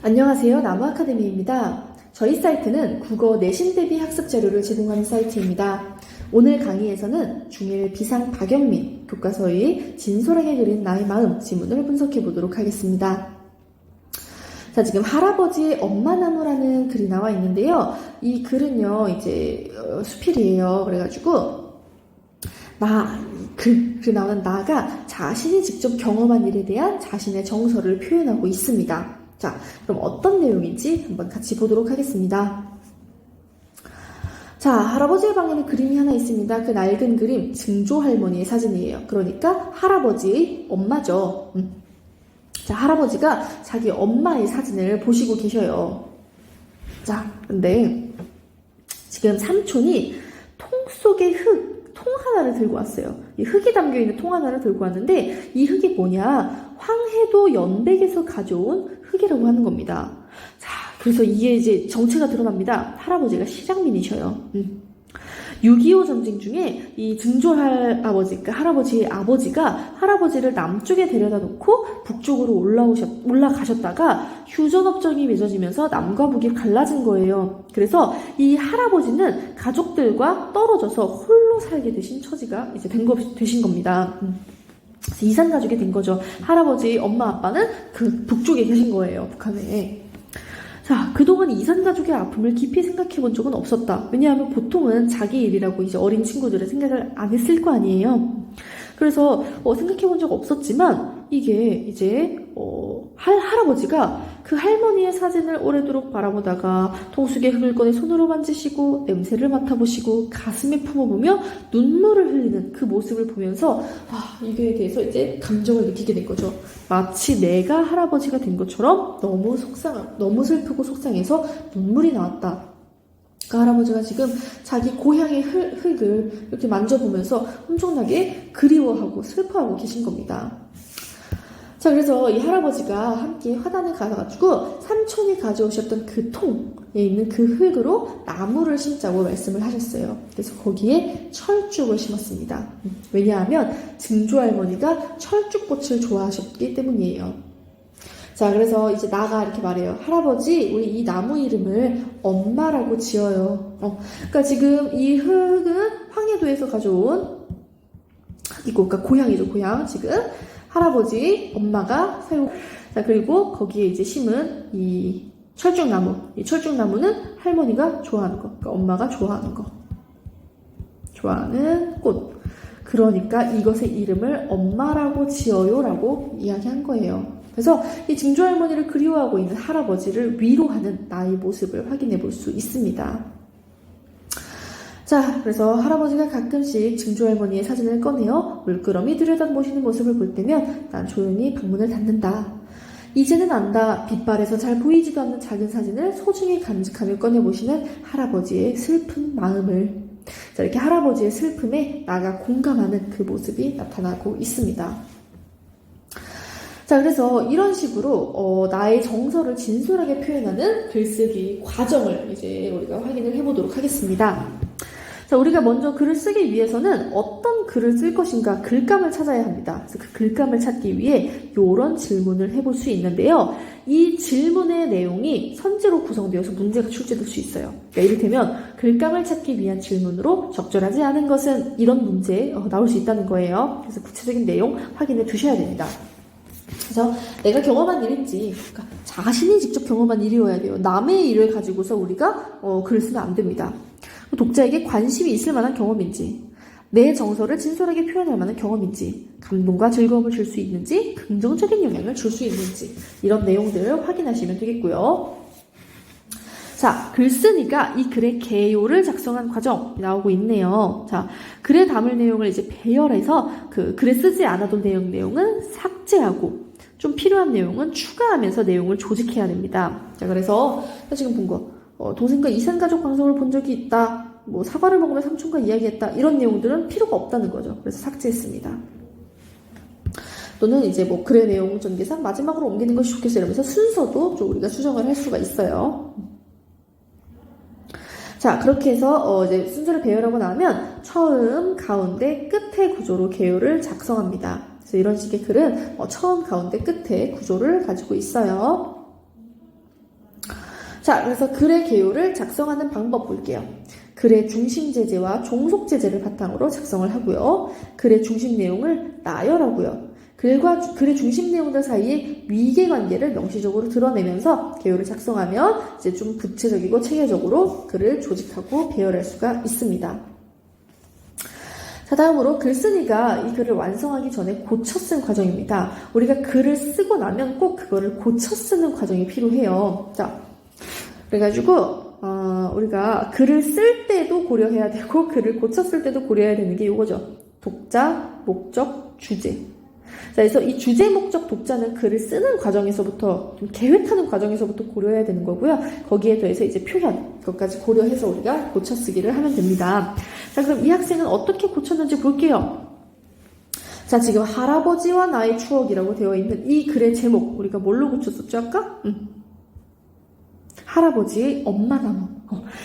안녕하세요. 나무아카데미입니다. 저희 사이트는 국어 내신 대비 학습 자료를 제공하는 사이트입니다. 오늘 강의에서는 중1 비상 박영민 교과서의 진솔하게 그린 나의 마음 지문을 분석해 보도록 하겠습니다. 자, 지금 할아버지의 엄마나무라는 글이 나와 있는데요. 이 글은요, 이제 수필이에요. 그래가지고 그 나오는 나가 자신이 직접 경험한 일에 대한 자신의 정서를 표현하고 있습니다. 자, 그럼 어떤 내용인지 한번 같이 보도록 하겠습니다. 자, 할아버지의 방에는 그림이 하나 있습니다. 그 낡은 그림, 증조 할머니의 사진이에요. 그러니까 할아버지의 엄마죠. 자, 할아버지가 자기 엄마의 사진을 보시고 계셔요. 자, 근데 지금 삼촌이 통 속에 통 하나를 들고 왔어요. 이 흙이 담겨있는 통 하나를 들고 왔는데 이 흙이 뭐냐? 황해도 연백에서 가져온 흙이라고 하는 겁니다. 자, 그래서 이게 이제 정체가 드러납니다. 할아버지가 시장민이셔요. 6.25 전쟁 중에 이 증조할 아버지, 그러니까 할아버지의 아버지가 할아버지를 남쪽에 데려다 놓고 북쪽으로 올라가셨다가 휴전협정이 맺어지면서 남과 북이 갈라진 거예요. 그래서 이 할아버지는 가족들과 떨어져서 홀로 살게 되신 처지가 이제 되신 겁니다. 이산 가족이 된 거죠. 할아버지 엄마 아빠는 그 북쪽에 계신 거예요. 북한에. 자, 그동안 이산 가족의 아픔을 깊이 생각해 본 적은 없었다. 왜냐하면 보통은 자기 일이라고 이제 어린 친구들은 생각을 안 했을 거 아니에요. 그래서 생각해 본 적 없었지만 이게 이제 할아버지가 그 할머니의 사진을 오래도록 바라보다가 통속에 흙을 꺼내 손으로 만지시고 냄새를 맡아보시고 가슴에 품어보며 눈물을 흘리는 그 모습을 보면서 이거에 대해서 이제 감정을 느끼게 된 거죠. 마치 내가 할아버지가 된 것처럼 너무 슬프고 속상해서 눈물이 나왔다. 그 할아버지가 지금 자기 고향의 흙을 이렇게 만져보면서 엄청나게 그리워하고 슬퍼하고 계신 겁니다. 자, 그래서 이 할아버지가 함께 화단에 가가지고 삼촌이 가져오셨던 그 통에 있는 그 흙으로 나무를 심자고 말씀을 하셨어요. 그래서 거기에 철쭉을 심었습니다. 왜냐하면 증조 할머니가 철쭉꽃을 좋아하셨기 때문이에요. 자, 그래서 이제 나가 이렇게 말해요. 할아버지, 우리 이 나무 이름을 엄마라고 지어요. 그러니까 지금 이 흙은 황해도에서 가져온 흙이고, 그러니까 고향이죠, 고향. 지금 할아버지, 엄마가 자, 그리고 거기에 이제 심은 이 철쭉나무. 이 철쭉나무는 할머니가 좋아하는 거. 그러니까 엄마가 좋아하는 거. 좋아하는 꽃. 그러니까 이것의 이름을 엄마라고 지어요라고 이야기한 거예요. 그래서 이 증조 할머니를 그리워하고 있는 할아버지를 위로하는 나의 모습을 확인해 볼 수 있습니다. 자, 그래서 할아버지가 가끔씩 증조 할머니의 사진을 꺼내어 물끄러미 들여다보시는 모습을 볼 때면 난 조용히 방문을 닫는다. 이제는 안다. 빛발에서 잘 보이지도 않는 작은 사진을 소중히 간직하며 꺼내보시는 할아버지의 슬픈 마음을. 자, 이렇게 할아버지의 슬픔에 나가 공감하는 그 모습이 나타나고 있습니다. 자, 그래서 이런 식으로 나의 정서를 진솔하게 표현하는 글쓰기 과정을 이제 우리가 확인을 해보도록 하겠습니다. 자, 우리가 먼저 글을 쓰기 위해서는 어떤 글을 쓸 것인가 글감을 찾아야 합니다. 그래서 그 글감을 찾기 위해 이런 질문을 해볼 수 있는데요. 이 질문의 내용이 선지로 구성되어서 문제가 출제될 수 있어요. 그러니까 이를테면 글감을 찾기 위한 질문으로 적절하지 않은 것은 이런 문제 나올 수 있다는 거예요. 그래서 구체적인 내용 확인해 두셔야 됩니다. 그래서 내가 경험한 일인지, 그러니까 자신이 직접 경험한 일이어야 돼요. 남의 일을 가지고서 우리가 글을 쓰면 안 됩니다. 독자에게 관심이 있을 만한 경험인지, 내 정서를 진솔하게 표현할 만한 경험인지, 감동과 즐거움을 줄 수 있는지, 긍정적인 영향을 줄 수 있는지, 이런 내용들을 확인하시면 되겠고요. 자, 글쓴이가 이 글의 개요를 작성한 과정이 나오고 있네요. 자, 글에 담을 내용을 이제 배열해서 그 글에 쓰지 않아도 내용은 삭제하고 좀 필요한 내용은 추가하면서 내용을 조직해야 됩니다. 자, 그래서 지금 본 거, 동생과 이산가족 방송을 본 적이 있다. 사과를 먹으며 삼촌과 이야기했다. 이런 내용들은 필요가 없다는 거죠. 그래서 삭제했습니다. 또는 이제 글의 내용 전개상 마지막으로 옮기는 것이 좋겠어요. 이러면서 순서도 좀 우리가 수정을 할 수가 있어요. 자, 그렇게 해서 이제 순서를 배열하고 나면 처음, 가운데, 끝의 구조로 개요를 작성합니다. 그래서 이런 식의 글은 처음, 가운데, 끝의 구조를 가지고 있어요. 자, 그래서 글의 개요를 작성하는 방법 볼게요. 글의 중심 제재와 종속 제재를 바탕으로 작성을 하고요. 글의 중심 내용을 나열하고요. 글의 중심 내용들 사이에 위계 관계를 명시적으로 드러내면서 개요를 작성하면 이제 좀 구체적이고 체계적으로 글을 조직하고 배열할 수가 있습니다. 자, 다음으로 글쓴이가 이 글을 완성하기 전에 고쳐 쓴 과정입니다. 우리가 글을 쓰고 나면 꼭 그거를 고쳐 쓰는 과정이 필요해요. 자, 그래가지고 우리가 글을 쓸 때도 고려해야 되고 글을 고쳤을 때도 고려해야 되는 게 이거죠. 독자, 목적, 주제. 자, 그래서 이 주제, 목적, 독자는 글을 쓰는 과정에서부터 좀 계획하는 과정에서부터 고려해야 되는 거고요. 거기에 더해서 이제 표현, 그것까지 고려해서 우리가 고쳐쓰기를 하면 됩니다. 자, 그럼 이 학생은 어떻게 고쳤는지 볼게요. 자, 지금 할아버지와 나의 추억이라고 되어 있는 이 글의 제목, 우리가 뭘로 고쳤었죠, 아까? 할아버지의 엄마 나무.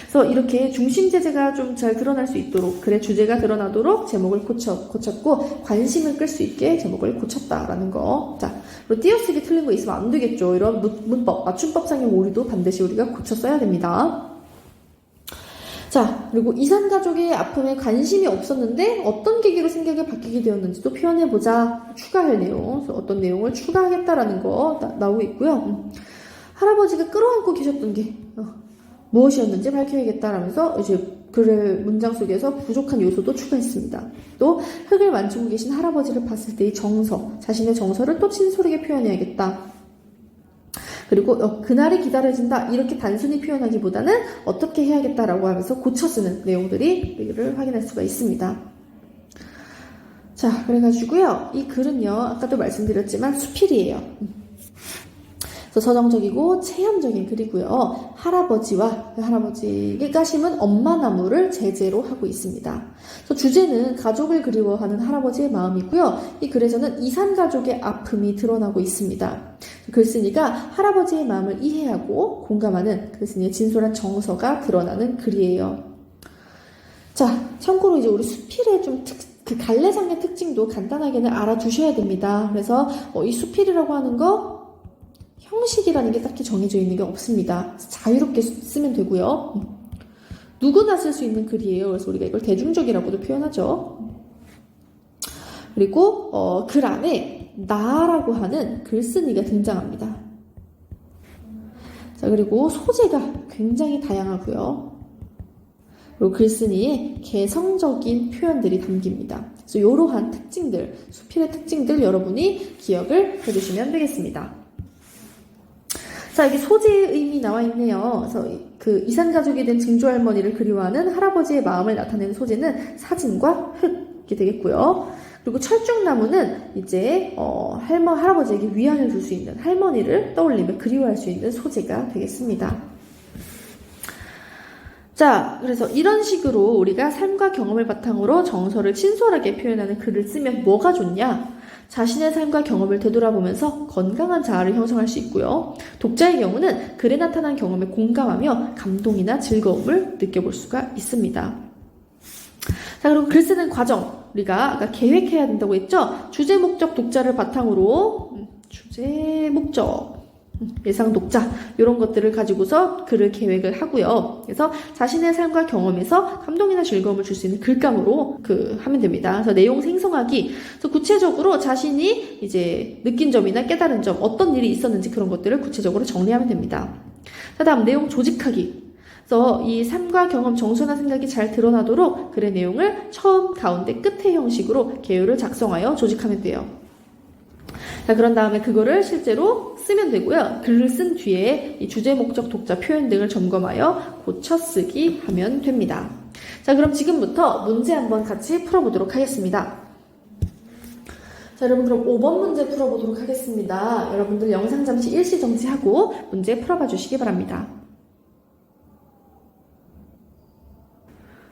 그래서 이렇게 중심 제재가 좀 잘 드러날 수 있도록, 글의 주제가 드러나도록 제목을 고쳤고, 관심을 끌 수 있게 제목을 고쳤다라는 거. 자, 그리고 띄어쓰기 틀린 거 있으면 안 되겠죠. 이런 문법, 맞춤법상의 오류도 반드시 우리가 고쳐 써야 됩니다. 자, 그리고 이산가족의 아픔에 관심이 없었는데 어떤 계기로 생각이 바뀌게 되었는지도 표현해보자. 추가할 내용, 어떤 내용을 추가하겠다라는 거 나오고 있고요. 할아버지가 끌어안고 계셨던 게 무엇이었는지 밝혀야겠다라면서 이제 글의 문장 속에서 부족한 요소도 추가했습니다. 또 흙을 만지고 계신 할아버지를 봤을 때의 정서, 자신의 정서를 또 진솔하게 표현해야겠다. 그리고 그날이 기다려진다 이렇게 단순히 표현하기보다는 어떻게 해야겠다라고 하면서 고쳐 쓰는 내용들을 확인할 수가 있습니다. 자, 그래가지고요, 이 글은요, 아까도 말씀드렸지만 수필이에요. 그래서 서정적이고 체험적인 글이고요. 할아버지가 심은 엄마나무를 제재로 하고 있습니다. 그래서 주제는 가족을 그리워하는 할아버지의 마음이고요. 이 글에서는 이산가족의 아픔이 드러나고 있습니다. 글쓴이가 할아버지의 마음을 이해하고 공감하는 글쓴이의 진솔한 정서가 드러나는 글이에요. 자, 참고로 이제 우리 수필의 그 갈래상의 특징도 간단하게는 알아두셔야 됩니다. 그래서 이 수필이라고 하는 거 형식이라는 게 딱히 정해져 있는 게 없습니다. 자유롭게 쓰면 되고요. 누구나 쓸 수 있는 글이에요. 그래서 우리가 이걸 대중적이라고도 표현하죠. 그리고 글 안에 나라고 하는 글쓴이가 등장합니다. 자, 그리고 소재가 굉장히 다양하고요. 그리고 글쓴이의 개성적인 표현들이 담깁니다. 그래서 이러한 특징들, 수필의 특징들 여러분이 기억을 해주시면 되겠습니다. 자, 여기 소재의 의미 나와 있네요. 그래서 그 이산가족이 된 증조할머니를 그리워하는 할아버지의 마음을 나타내는 소재는 사진과 흙이 되겠고요. 그리고 철쭉나무는 이제 할아버지에게 위안을 줄 수 있는, 할머니를 떠올리며 그리워할 수 있는 소재가 되겠습니다. 자, 그래서 이런 식으로 우리가 삶과 경험을 바탕으로 정서를 친솔하게 표현하는 글을 쓰면 뭐가 좋냐? 자신의 삶과 경험을 되돌아보면서 건강한 자아를 형성할 수 있고요. 독자의 경우는 글에 나타난 경험에 공감하며 감동이나 즐거움을 느껴볼 수가 있습니다. 자, 그리고 글 쓰는 과정. 우리가 아까 계획해야 된다고 했죠? 주제, 목적, 독자를 바탕으로 주제, 목적, 예상 독자 이런 것들을 가지고서 글을 계획을 하고요. 그래서 자신의 삶과 경험에서 감동이나 즐거움을 줄 수 있는 글감으로 하면 됩니다. 그래서 내용 생성하기. 그래서 구체적으로 자신이 이제 느낀 점이나 깨달은 점, 어떤 일이 있었는지 그런 것들을 구체적으로 정리하면 됩니다. 자, 다음 내용 조직하기. 그래서 이 삶과 경험, 정서나 생각이 잘 드러나도록 글의 내용을 처음, 가운데, 끝의 형식으로 개요를 작성하여 조직하면 돼요. 자, 그런 다음에 그거를 실제로 쓰면 되고요. 글을 쓴 뒤에 이 주제, 목적, 독자, 표현 등을 점검하여 고쳐쓰기 하면 됩니다. 자, 그럼 지금부터 문제 한번 같이 풀어보도록 하겠습니다. 자, 여러분 그럼 5번 문제 풀어보도록 하겠습니다. 여러분들 영상 잠시 일시 정지하고 문제 풀어봐 주시기 바랍니다.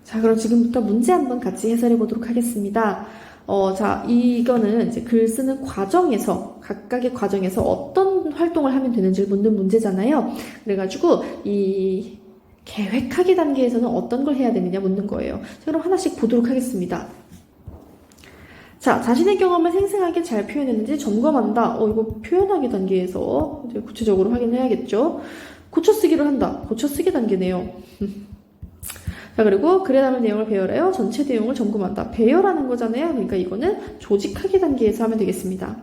자, 그럼 지금부터 문제 한번 같이 해설해 보도록 하겠습니다. 자, 이거는 이제 글 쓰는 과정에서, 각각의 과정에서 어떤 활동을 하면 되는지를 묻는 문제잖아요. 그래가지고, 이 계획하기 단계에서는 어떤 걸 해야 되느냐 묻는 거예요. 자, 그럼 하나씩 보도록 하겠습니다. 자, 자신의 경험을 생생하게 잘 표현했는지 점검한다. 이거 표현하기 단계에서 이제 구체적으로 확인해야겠죠. 고쳐쓰기를 한다. 고쳐쓰기 단계네요. 자, 그리고 글에 담은 내용을 배열하여 전체 내용을 점검한다. 배열하는 거잖아요. 그러니까 이거는 조직하기 단계에서 하면 되겠습니다.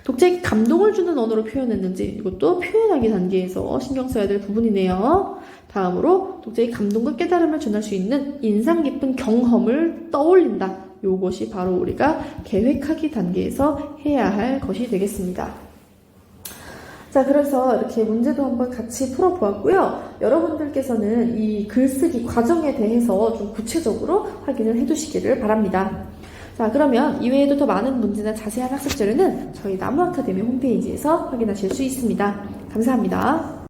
독자에게 감동을 주는 언어로 표현했는지 이것도 표현하기 단계에서 신경 써야 될 부분이네요. 다음으로 독자에게 감동과 깨달음을 전할 수 있는 인상 깊은 경험을 떠올린다. 이것이 바로 우리가 계획하기 단계에서 해야 할 것이 되겠습니다. 자, 그래서 이렇게 문제도 한번 같이 풀어보았고요. 여러분들께서는 이 글쓰기 과정에 대해서 좀 구체적으로 확인을 해두시기를 바랍니다. 자, 그러면 이외에도 더 많은 문제나 자세한 학습 자료는 저희 나무 아카데미 홈페이지에서 확인하실 수 있습니다. 감사합니다.